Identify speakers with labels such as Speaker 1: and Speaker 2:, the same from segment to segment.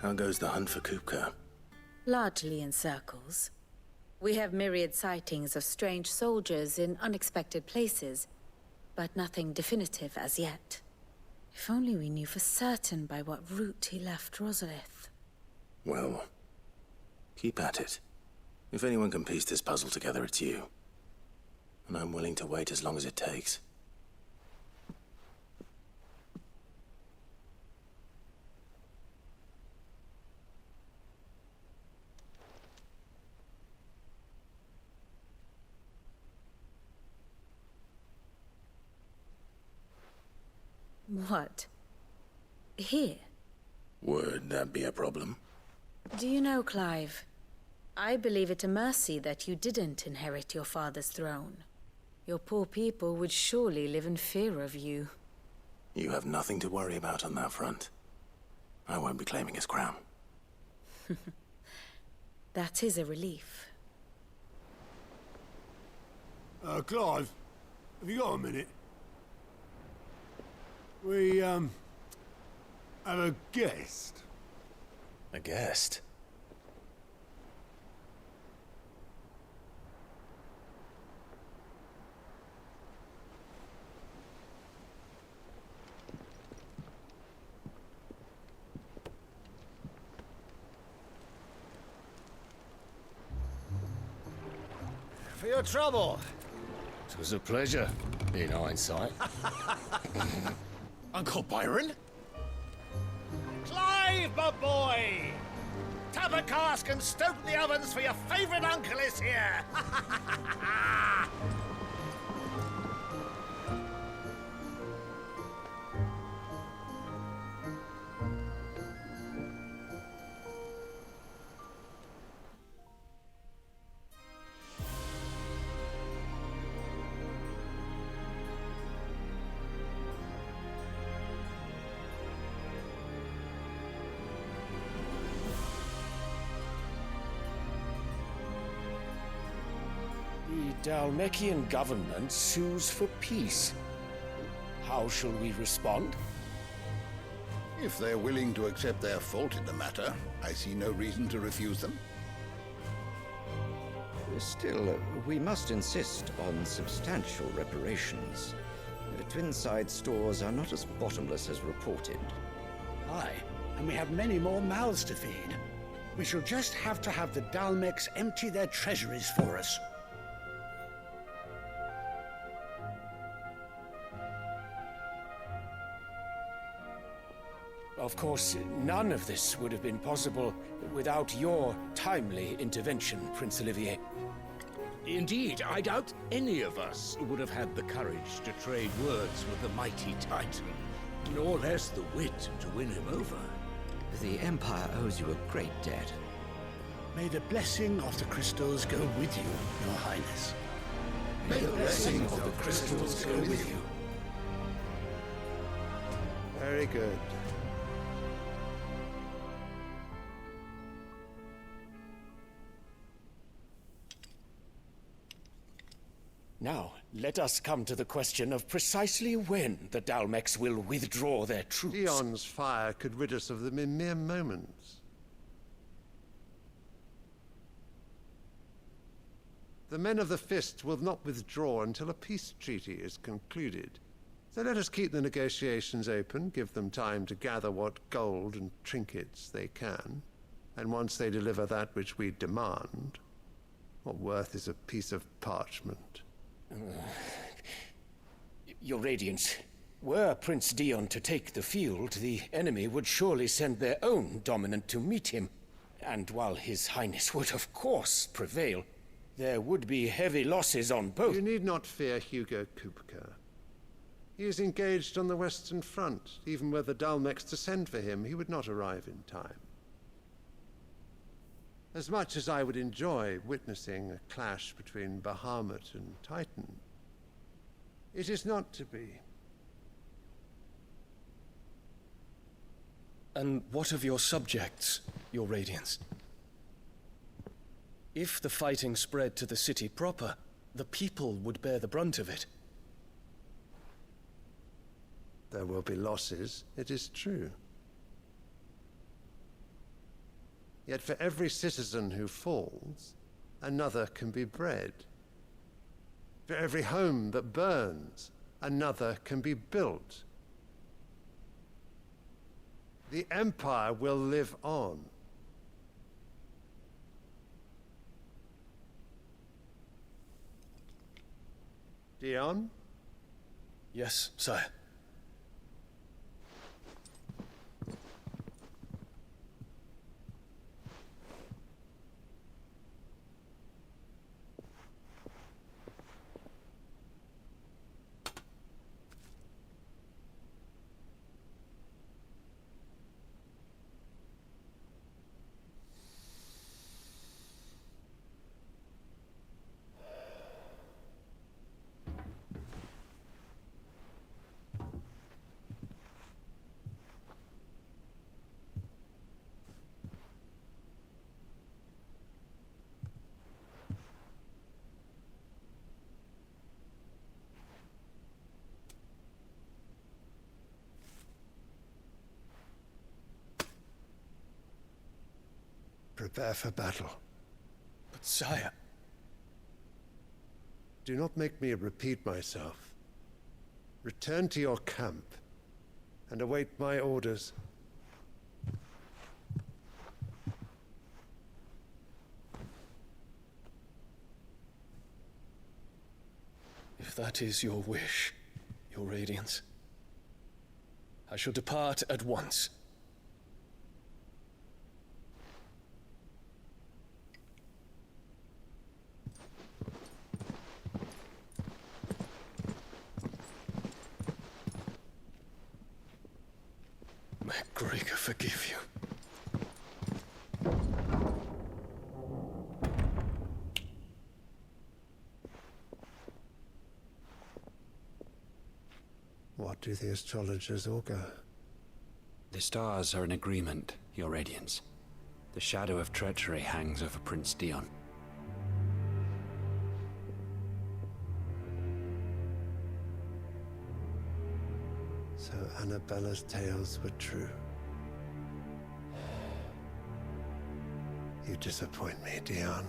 Speaker 1: How goes the hunt for Kupka?
Speaker 2: Largely in circles. We have myriad sightings of strange soldiers in unexpected places, but nothing definitive as yet. If only we knew for certain by what route he left Rosalith.
Speaker 1: Well, keep at it. If anyone can piece this puzzle together, it's you. And I'm willing to wait as long as it takes.
Speaker 2: What? Here?
Speaker 1: Would that be a problem?
Speaker 2: Do you know, Clive, I believe it a mercy that you didn't inherit your father's throne. Your poor people would surely live in fear of you.
Speaker 1: You have nothing to worry about on that front. I won't be claiming his crown.
Speaker 2: That is a relief.
Speaker 3: Clive, have you got a minute? We, have a guest.
Speaker 1: A guest?
Speaker 4: For your trouble.
Speaker 5: It was a pleasure, in hindsight.
Speaker 4: Uncle Byron? Clive, my boy! Tap a cask and stoke the ovens for your favorite uncle is here!
Speaker 5: The Dalmekian government sues for peace. How shall we respond?
Speaker 6: If they're willing to accept their fault in the matter, I see no reason to refuse them.
Speaker 7: Still, we must insist on substantial reparations. Twinside stores are not as bottomless as reported.
Speaker 8: Aye, and we have many more mouths to feed. We shall just have to have the Dalmeks empty their treasuries for us.
Speaker 5: Of course, none of this would have been possible without your timely intervention, Prince Olivier.
Speaker 9: Indeed, I doubt any of us would have had the courage to trade words with the mighty Titan, nor less the wit to win him over.
Speaker 7: The Empire owes you a great debt.
Speaker 8: May the blessing of the crystals go with you, Your Highness.
Speaker 6: May the blessing of the crystals go with you.
Speaker 3: Very good.
Speaker 5: Now, let us come to the question of precisely when the Dalmeks will withdraw their troops.
Speaker 3: Dion's fire could rid us of them in mere moments. The men of the Fist will not withdraw until a peace treaty is concluded. So let us keep the negotiations open, give them time to gather what gold and trinkets they can, and once they deliver that which we demand, what worth is a piece of parchment?
Speaker 5: Your Radiance, were Prince Dion to take the field, the enemy would surely send their own dominant to meet him. And while His Highness would of course prevail, there would be heavy losses on both.
Speaker 3: You need not fear Hugo Kupka. He is engaged on the Western Front. Even were the Dalmeks to send for him, he would not arrive in time. As much as I would enjoy witnessing a clash between Bahamut and Titan, it is not to be.
Speaker 10: And what of your subjects, Your Radiance? If the fighting spread to the city proper, the people would bear the brunt of it.
Speaker 3: There will be losses, it is true. Yet for every citizen who falls, another can be bred. For every home that burns, another can be built. The Empire will live on. Dion?
Speaker 10: Yes, sire.
Speaker 3: Prepare for battle.
Speaker 10: But sire...
Speaker 3: Do not make me repeat myself. Return to your camp and await my orders.
Speaker 10: If that is your wish, your Radiance, I shall depart at once. May Gregor forgive you.
Speaker 3: What do the astrologers augur?
Speaker 11: The stars are in agreement, Your Radiance. The shadow of treachery hangs over Prince Dion.
Speaker 3: So Annabella's tales were true. You disappoint me, Dion.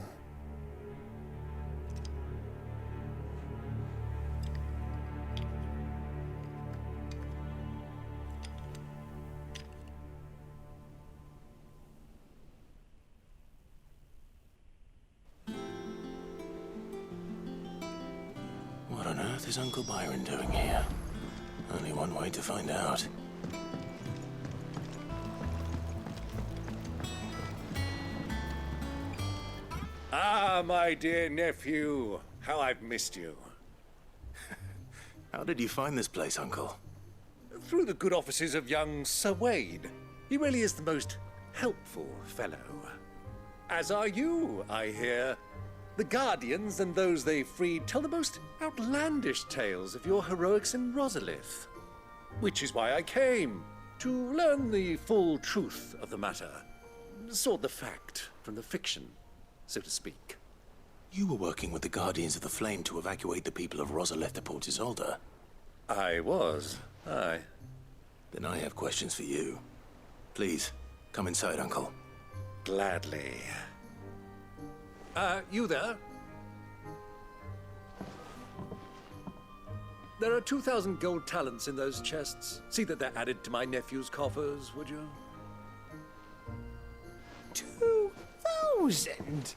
Speaker 1: What on earth is Uncle Byron doing here? Only one way to find out.
Speaker 4: Ah, my dear nephew. How I've missed you.
Speaker 1: How did you find this place, Uncle?
Speaker 4: Through the good offices of young Sir Wade. He really is the most helpful fellow. As are you, I hear. The Guardians and those they freed tell the most outlandish tales of your heroics in Rosalith. Which is why I came, to learn the full truth of the matter. Sort the fact from the fiction, so to speak.
Speaker 1: You were working with the Guardians of the Flame to evacuate the people of Rosalith to Port Isolde.
Speaker 4: I was, aye.
Speaker 1: Then I have questions for you. Please, come inside, Uncle.
Speaker 4: Gladly. You there? There are 2,000 gold talents in those chests. See that they're added to my nephew's coffers, would you?
Speaker 5: 2,000?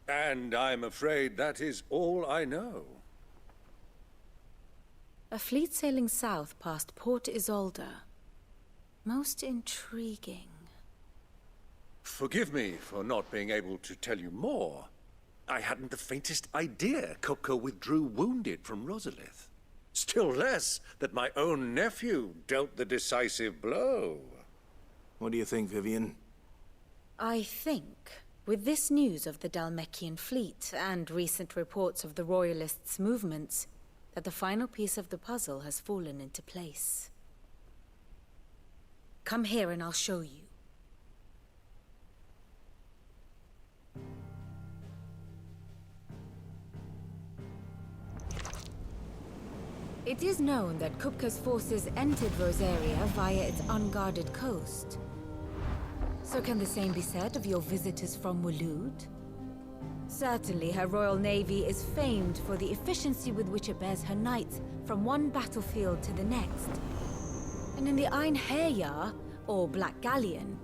Speaker 4: And I'm afraid that is all I know.
Speaker 2: A fleet sailing south past Port Isolde. Most intriguing.
Speaker 4: Forgive me for not being able to tell you more. I hadn't the faintest idea Coco withdrew wounded from Rosalith. Still less that my own nephew dealt the decisive blow.
Speaker 1: What do you think, Vivian?
Speaker 2: I think, with this news of the Dhalmekian fleet and recent reports of the Royalists' movements, that the final piece of the puzzle has fallen into place. Come here and I'll show you. It is known that Kupka's forces entered Rosaria via its unguarded coast. So can the same be said of your visitors from Waloed? Certainly, her royal navy is famed for the efficiency with which it bears her knights from one battlefield to the next. And in the Einherjar, or Black Galleon,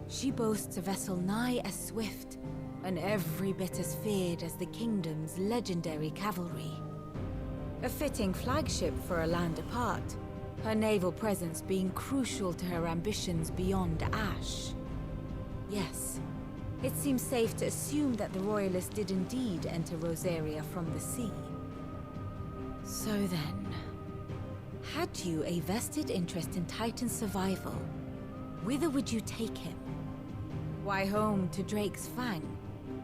Speaker 2: she boasts a vessel nigh as swift and every bit as feared as the kingdom's legendary cavalry. A fitting flagship for a land apart, her naval presence being crucial to her ambitions beyond Ash. Yes, it seems safe to assume that the Royalists did indeed enter Rosaria from the sea. So then, had you a vested interest in Titan's survival, whither would you take him? Why, home to Drake's Fang,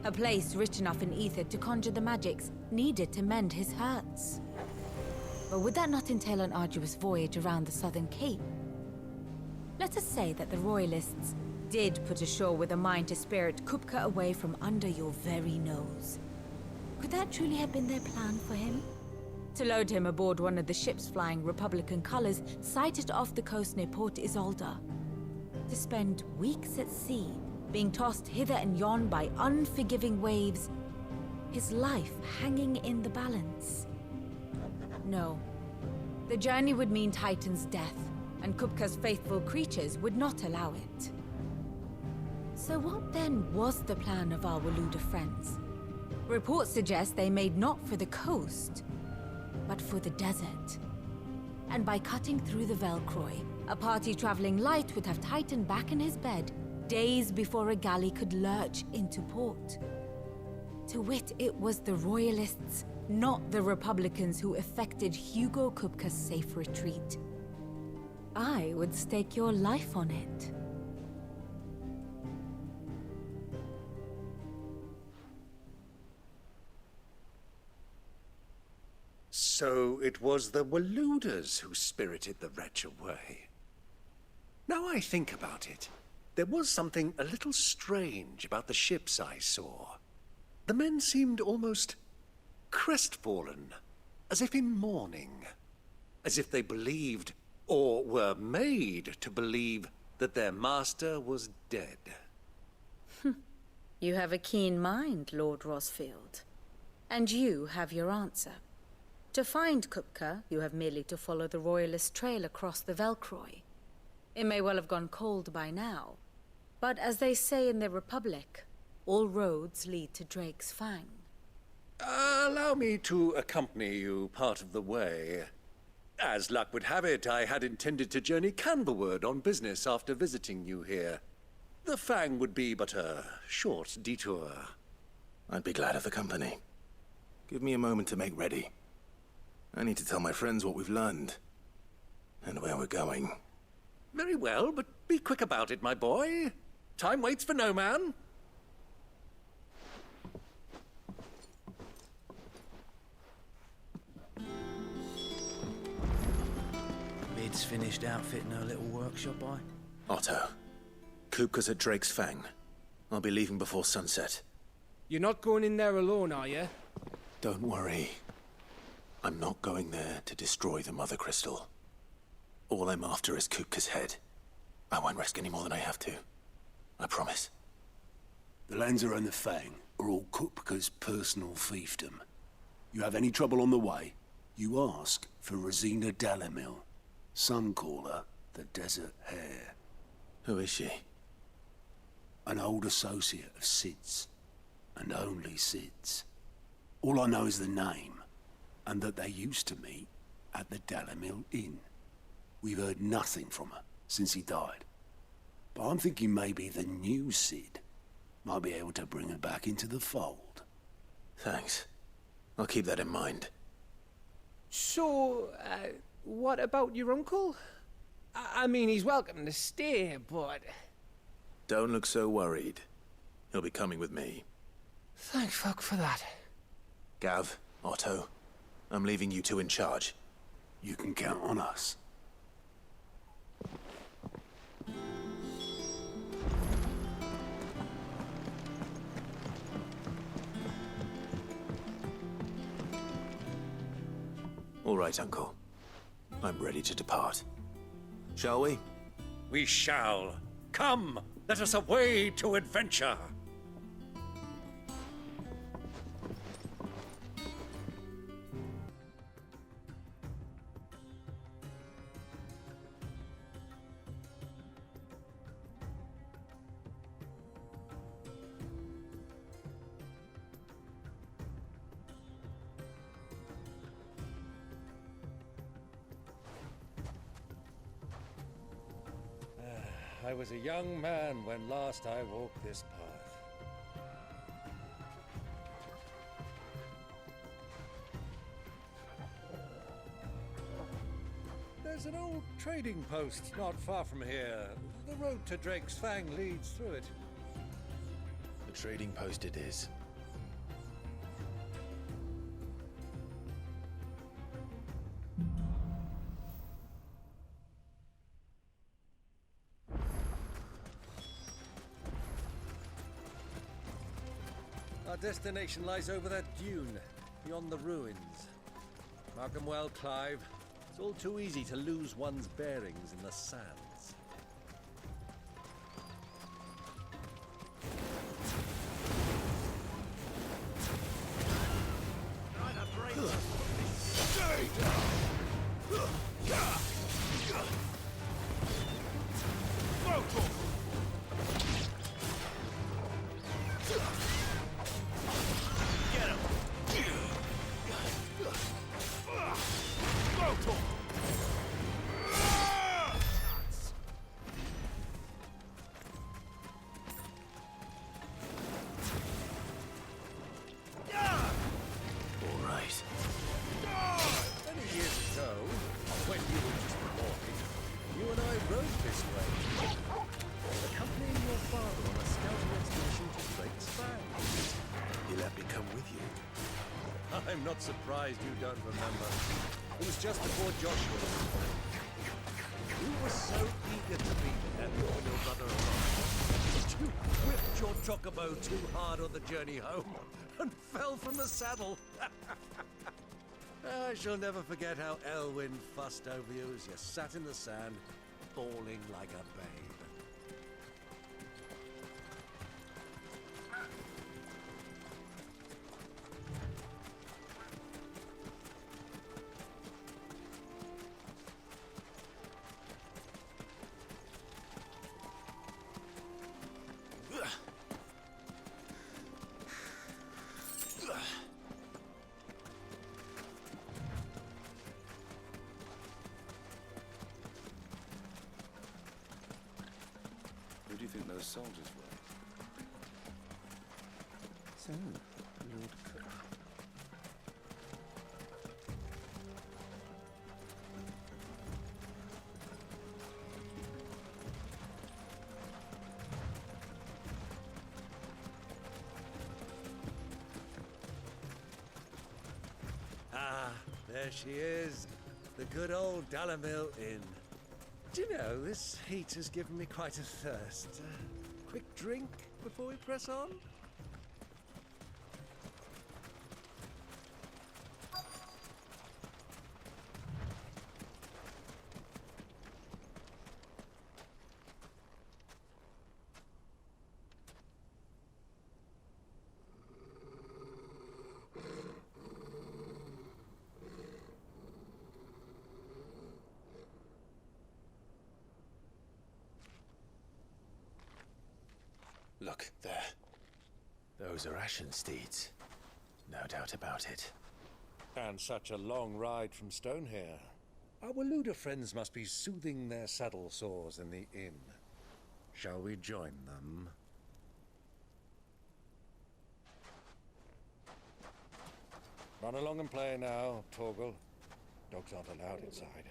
Speaker 2: a place rich enough in ether to conjure the magics needed to mend his hurts. But would that not entail an arduous voyage around the southern cape? Let us say that the Royalists did put ashore with a mind to spirit Kupka away from under your very nose. Could that truly have been their plan for him? To load him aboard one of the ships flying Republican colors sighted off the coast near Port Isolde. To spend weeks at sea, being tossed hither and yon by unforgiving waves, his life hanging in the balance. No. The journey would mean Titan's death, and Kupka's faithful creatures would not allow it. So what then was the plan of our Waluda friends? Reports suggest they made not for the coast, but for the desert. And by cutting through the Velcroy, a party traveling light would have Titan back in his bed days before a galley could lurch into port. To wit, it was the Royalists, not the Republicans, who effected Hugo Kupka's safe retreat. I would stake your life on it.
Speaker 4: So it was the Waluders who spirited the wretch away. Now I think about it, there was something a little strange about the ships I saw. The men seemed almost crestfallen, as if in mourning, as if they believed, or were made to believe, that their master was dead.
Speaker 2: You have a keen mind, Lord Rosfield. And you have your answer. To find Kupka, you have merely to follow the Royalist trail across the Velcroy. It may well have gone cold by now, but as they say in the Republic, all roads lead to Drake's Fang.
Speaker 4: Allow me to accompany you part of the way. As luck would have it, I had intended to journey Canberward on business after visiting you here. The Fang would be but a short detour.
Speaker 1: I'd be glad of the company. Give me a moment to make ready. I need to tell my friends what we've learned, and where we're going.
Speaker 4: Very well, but be quick about it, my boy. Time waits for no man.
Speaker 12: Mid's finished outfitting her little workshop,
Speaker 1: Otto, Kupka's at Drake's Fang. I'll be leaving before sunset.
Speaker 13: You're not going in there alone, are you?
Speaker 1: Don't worry. I'm not going there to destroy the Mother Crystal. All I'm after is Kupka's head. I won't risk any more than I have to. I promise.
Speaker 14: The Lanza and the Fang are all Kupka's personal fiefdom. You have any trouble on the way, you ask for Rosina Dalamil. Some call her the Desert Hare.
Speaker 1: Who is she?
Speaker 14: An old associate of Sid's, and only Sid's. All I know is the name, and that they used to meet at the Dalamil Inn. We've heard nothing from her since he died. But I'm thinking maybe the new Sid might be able to bring her back into the fold.
Speaker 1: Thanks. I'll keep that in mind.
Speaker 13: So, what about your uncle? I mean, he's welcome to stay, but...
Speaker 1: Don't look so worried. He'll be coming with me.
Speaker 13: Thank fuck for that.
Speaker 1: Gav, Otto, I'm leaving you two in charge.
Speaker 14: You can count on us.
Speaker 1: All right, Uncle. I'm ready to depart. Shall we?
Speaker 4: We shall. Come, let us away to adventure. I was a young man when last I walked this path. There's an old trading post not far from here. The road to Drake's Fang leads through it.
Speaker 10: The trading post it is.
Speaker 4: Our destination lies over that dune, beyond the ruins. Mark 'em well, Clive. It's all too easy to lose one's bearings in the sands. I'm not surprised you don't remember. It was just before Joshua was born. You were so eager to be there when your brother arrived. You whipped your chocobo too hard on the journey home and fell from the saddle. I shall never forget how Elwyn fussed over you as you sat in the sand, bawling like a babe.
Speaker 15: Who do you think those soldiers were?
Speaker 10: So, Lord Cook.
Speaker 4: Ah, there she is. The good old Dalamil Inn. Do you know, this heat has given me quite a thirst. Quick drink before we press on?
Speaker 1: Look, there. Those are Ashen steeds. No doubt about it.
Speaker 4: And such a long ride from Stonehair. Our Waluda friends must be soothing their saddle sores in the inn. Shall we join them? Run along and play now, Torgal. Dogs aren't allowed inside.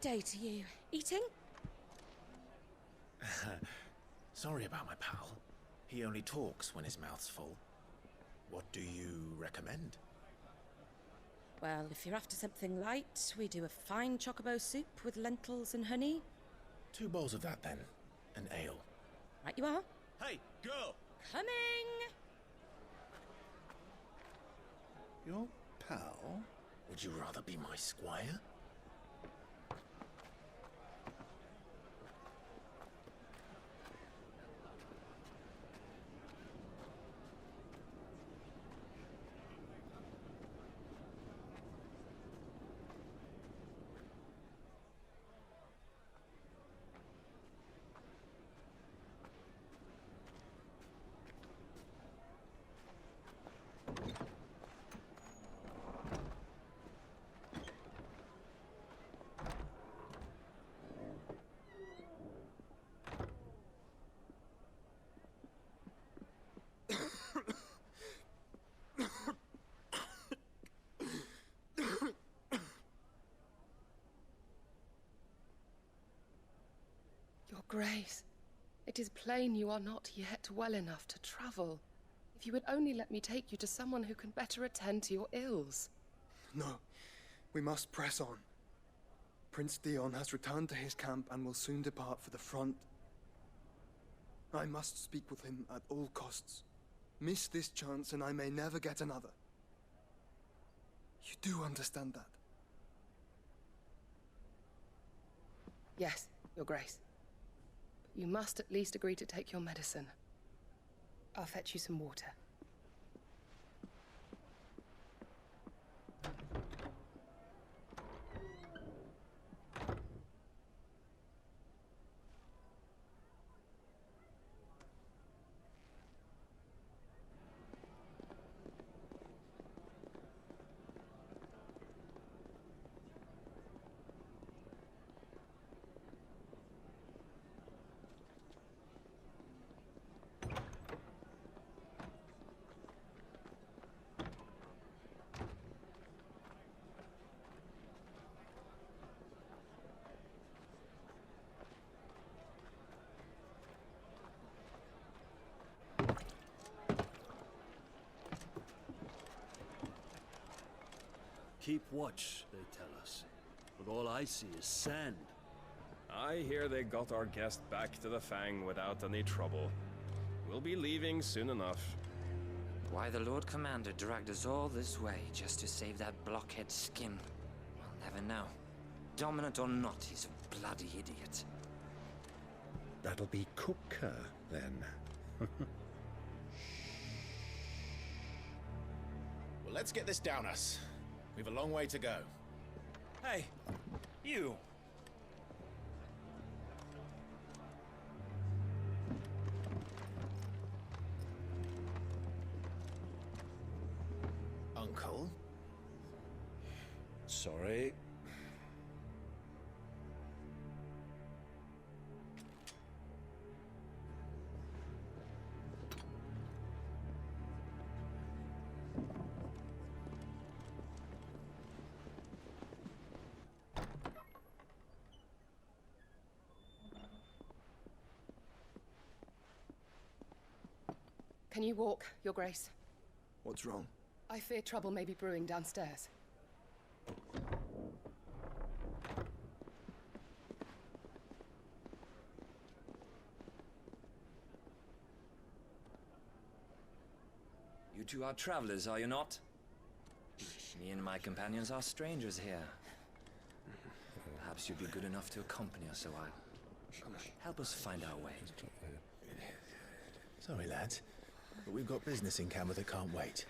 Speaker 16: day to you. Eating?
Speaker 1: Sorry about my pal. He only talks when his mouth's full. What do you recommend?
Speaker 16: Well, if you're after something light, we do a fine chocobo soup with lentils and honey.
Speaker 1: 2 bowls of that, then. An ale.
Speaker 16: Right you are.
Speaker 14: Hey, girl!
Speaker 16: Coming!
Speaker 14: Your pal?
Speaker 1: Would you rather be my squire?
Speaker 17: Your Grace, it is plain you are not yet well enough to travel. If you would only let me take you to someone who can better attend to your ills.
Speaker 18: No, we must press on. Prince Dion has returned to his camp and will soon depart for the front. I must speak with him at all costs. Miss this chance and I may never get another. You do understand that?
Speaker 17: Yes, Your Grace. But you must at least agree to take your medicine. I'll fetch you some water.
Speaker 14: Keep watch, they tell us. But all I see is sand.
Speaker 10: I hear they got our guest back to the Fang without any trouble. We'll be leaving soon enough.
Speaker 19: Why the Lord Commander dragged us all this way just to save that blockhead skin, we'll never know. Dominant or not, he's a bloody idiot.
Speaker 20: That'll be Cooker, then.
Speaker 1: Well, let's get this down us. We've a long way to go. Hey, you! Uncle?
Speaker 3: Sorry.
Speaker 17: Can you walk, Your Grace?
Speaker 18: What's wrong?
Speaker 17: I fear trouble may be brewing downstairs.
Speaker 19: You two are travelers, are you not? Me and my companions are strangers here. Perhaps you'd be good enough to accompany us a while. Help us find our way.
Speaker 1: Sorry, lads, but we've got business in camera that can't wait.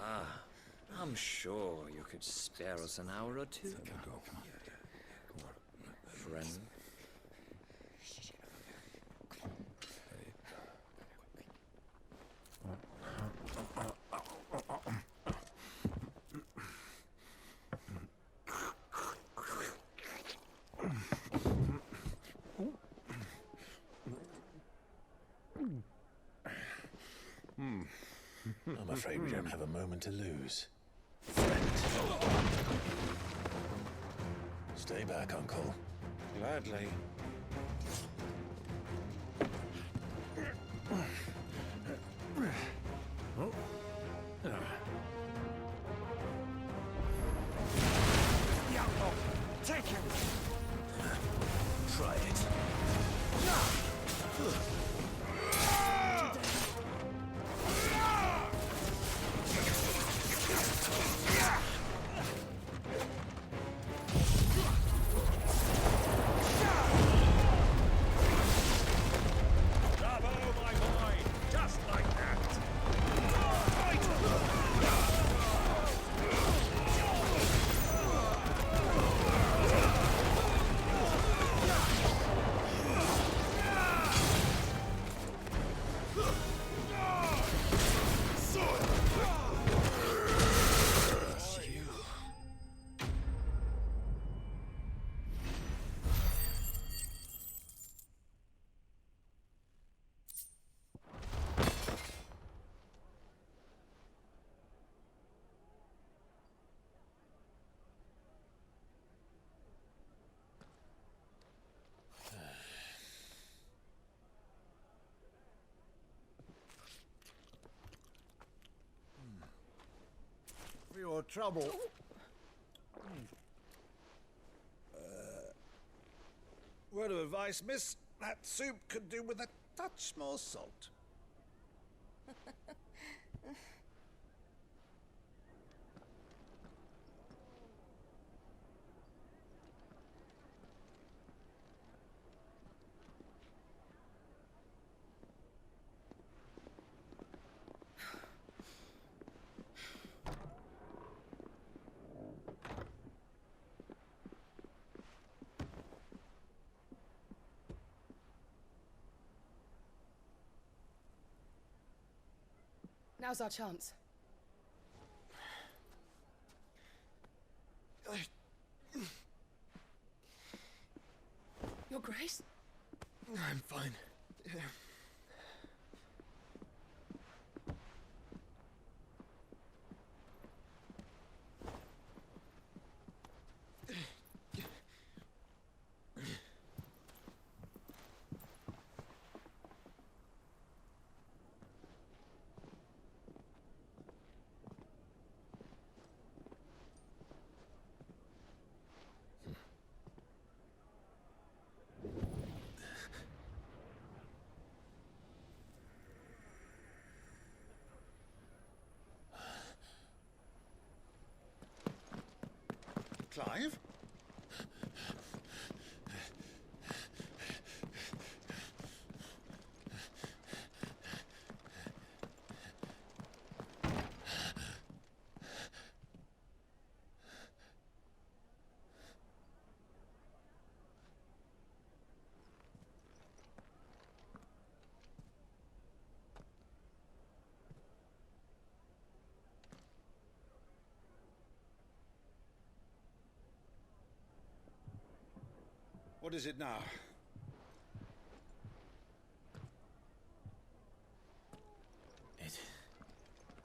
Speaker 19: Ah, I'm sure you could spare us an hour or two. Friend.
Speaker 1: I'm afraid we don't have a moment to lose. Stay back, Uncle.
Speaker 4: Gladly.
Speaker 9: Oh.
Speaker 14: Take him!
Speaker 1: Try it.
Speaker 14: Bravo, my boy! Just like that!
Speaker 3: For your trouble.
Speaker 4: Word of advice, miss. That soup could do with a touch more salt.
Speaker 17: Now's our chance. Your Grace?
Speaker 18: I'm fine.
Speaker 4: Clive? What is it now?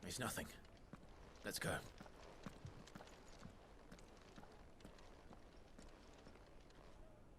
Speaker 12: It's nothing. Let's go.